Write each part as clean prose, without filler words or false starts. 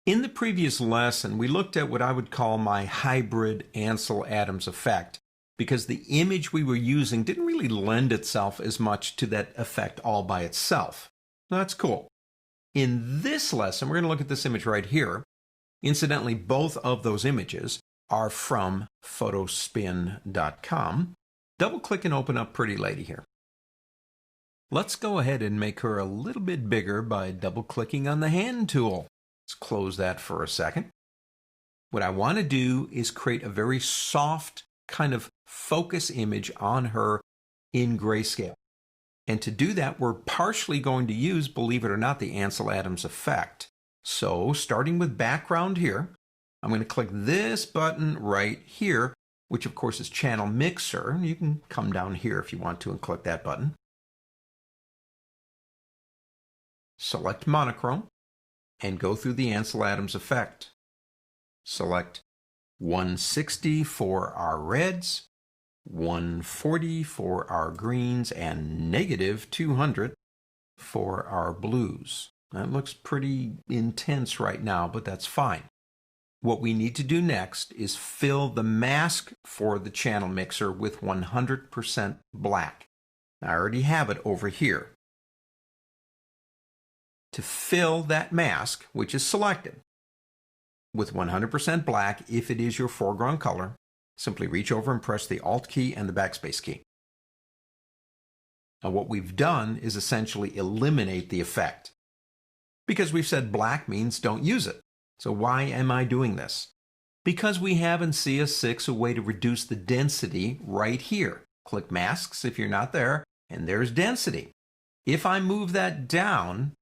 In the previous lesson, we looked at what I would call my hybrid Ansel-Adams effect, because the image we were using didn't really lend itself as much to that effect all by itself. That's cool. In this lesson, we're going to look at this image right here. Incidentally, both of those images are from photospin.com. Double-click and open up Pretty Lady here. Let's go ahead and make her a little bit bigger by double-clicking on the hand tool. Let's close that for a second. What I want to do is create a very soft kind of focus image on her in Grayscale. And to do that, we're partially going to use, believe it or not, the Ansel-Adams effect. So starting with background here, I'm going to click this button right here, which of course is Channel Mixer. You can come down here if you want to and click that button. Select Monochrome and go through the Ansel-Adams effect. Select 160 for our reds, 140 for our greens, and -200 for our blues. That looks pretty intense right now, but that's fine. What we need to do next is fill the mask for the channel mixer with 100% black. I already have it over here. To fill that mask, which is selected, with 100% black, if it is your foreground color, simply reach over and press the Alt key and the backspace key. Now what we've done is essentially eliminate the effect, because we've said black means don't use it. So why am I doing this? Because we have in CS6 a way to reduce the density right here. Click Masks if you're not there, and there's density. If I move that down,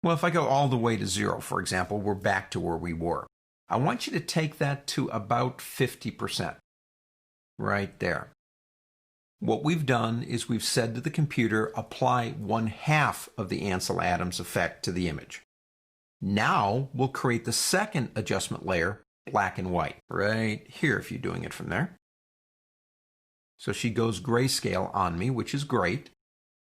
well, if I go all the way to 0, for example, we're back to where we were. I want you to take that to about 50%, right there. What we've done is we've said to the computer, apply 1/2 of the Ansel-Adams effect to the image. Now we'll create the second adjustment layer, black and white, right here if you're doing it from there. So she goes grayscale on me, which is great,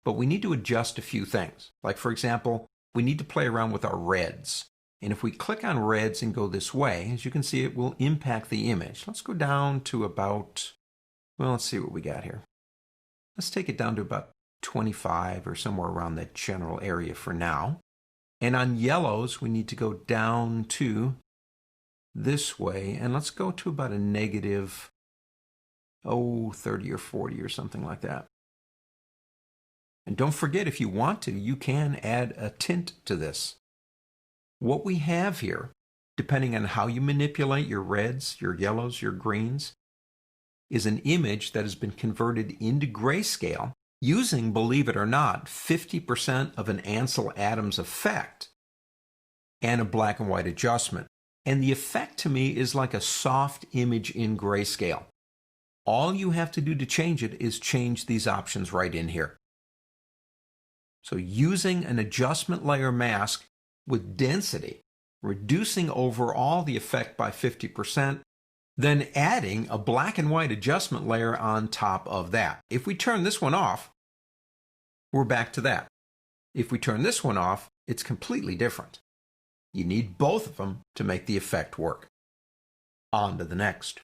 but we need to adjust a few things. Like, for example, we need to play around with our reds. And if we click on reds and go this way, as you can see, it will impact the image. Let's go down to about, well, let's see what we got here. Let's take it down to about 25 or somewhere around that general area for now. And on yellows, we need to go down to this way. And let's go to about a negative, 30 or 40 or something like that. And don't forget, if you want to, you can add a tint to this. What we have here, depending on how you manipulate your reds, your yellows, your greens, is an image that has been converted into grayscale using, believe it or not, 50% of an Ansel-Adams effect and a black and white adjustment. And the effect to me is like a soft image in grayscale. All you have to do to change it is change these options right in here. So using an adjustment layer mask with density, reducing overall the effect by 50%, then adding a black and white adjustment layer on top of that. If we turn this one off, we're back to that. If we turn this one off, it's completely different. You need both of them to make the effect work. On to the next.